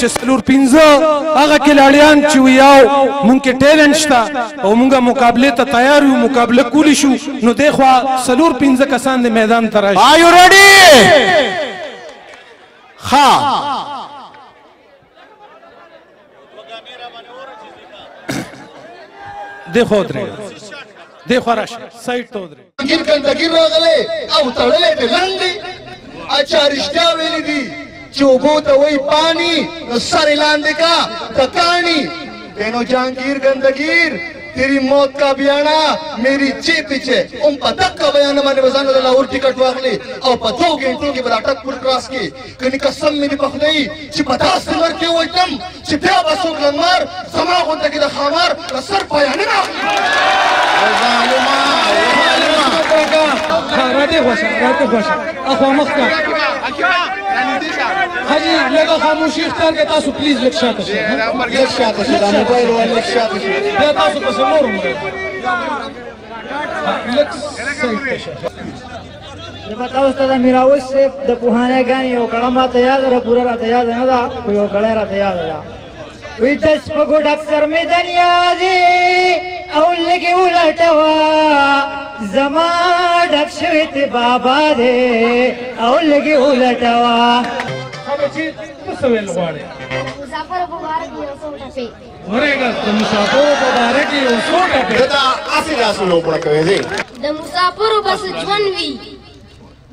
چې څلور پنځه هغه کلاړیان چې ویاو مونږ کې ټیلنټ شته او مونږ مقابلې ته تیار یو مقابله کولی شو نو دی خوا څلور پنځه کسان د میدان ته راشي Are you ready? ها دی خوا ودرېږه دی خوا راشه سایډ ته ودرېږه ګیر ګندګي راغلی او تړلی پې لنډې اچا رښتیا ویلي دي چې اوبو ته وایي پانی نو سر یې لاندې کا د کاڼي بینو جهانگیر گندگیر تیری موت کا بیانا میری چی پیچھے ام پتک کا بیانا مانے بزانو دلہ اور ٹکٹ واقلی او پتو گھنٹوں کی براٹک پور کراس کی کنی قسم میری پخنئی چی پتا سنور کیوں ویتم چی پیا بسوک لنمار سما خونتا کی دا خامار سر پایانے نا راته خوښه اخوا مخکې حاجی لږه خاموشي اختیار کړئ تاسو پلیز لږ شاته شئ لږ شاته شئ دا موبایل وال لږ شاته شئ بیا تاسو پسې نور هم لږ صحیح ته شئ बताओ उस्ताद मिराउस से द पुहाने गानी ओ कड़ा माते याद रे पूरा रात याद है ना कोई ओ कड़ा रात याद है वी दस पगोड अक्सर में दुनिया दे औल के उलटवा जमा डक्षवित बाबा दे औल के उलटवा अब چې څه ویل غواړي مسافر مبارک یو څو ټپې ورېګه د مسافر مبارک یو څو ټپې دا اسی راسو لو پړ کوي دي د مسافر بس ژوند وی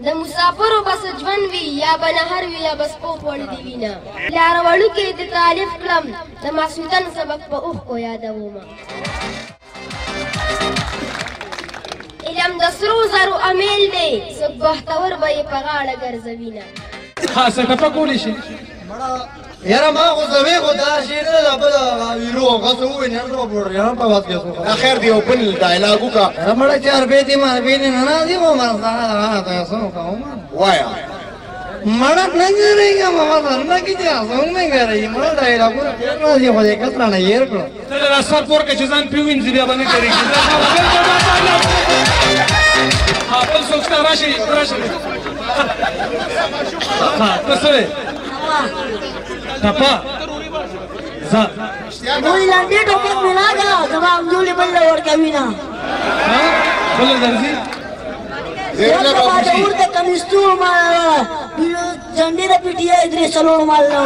د مسافر بس ژوند وی یا بنهر وی یا بس په وړ دی وینا لار وړو کې د طالب کلم د مسعودن سبق په اوخ کو یادوم علم د سرو زرو امیل دی سب بختور به په غاړه ګرځوینه خاصه ټپه کولی شي یاره ما خو زوی خو دا شعر نه بل ویرو غسو وې نه نو پور یا په واس کې خیر دی او بل ډایلاګو کا रमड़ा चार बेटी मार बेने ना दी वो मार सारा तो सो कहूं وایا मड़ा नहीं करेगा मामा धरना की जा सो नहीं कर रही मड़ा डायलॉग ना जी हो जाए कतरा ना येर को تل راستار پور کې چې ځان پیوین بیا باندې کوي ها بل څوک راشي ها تاسو ټپا ځه دوی لاندې ټوپک ملا دا جواب جوړې بل ور کوي نه ها بل درځي یو څه باندې ورته کمستو ما جنډې د پیټي درې سلوړ مال نه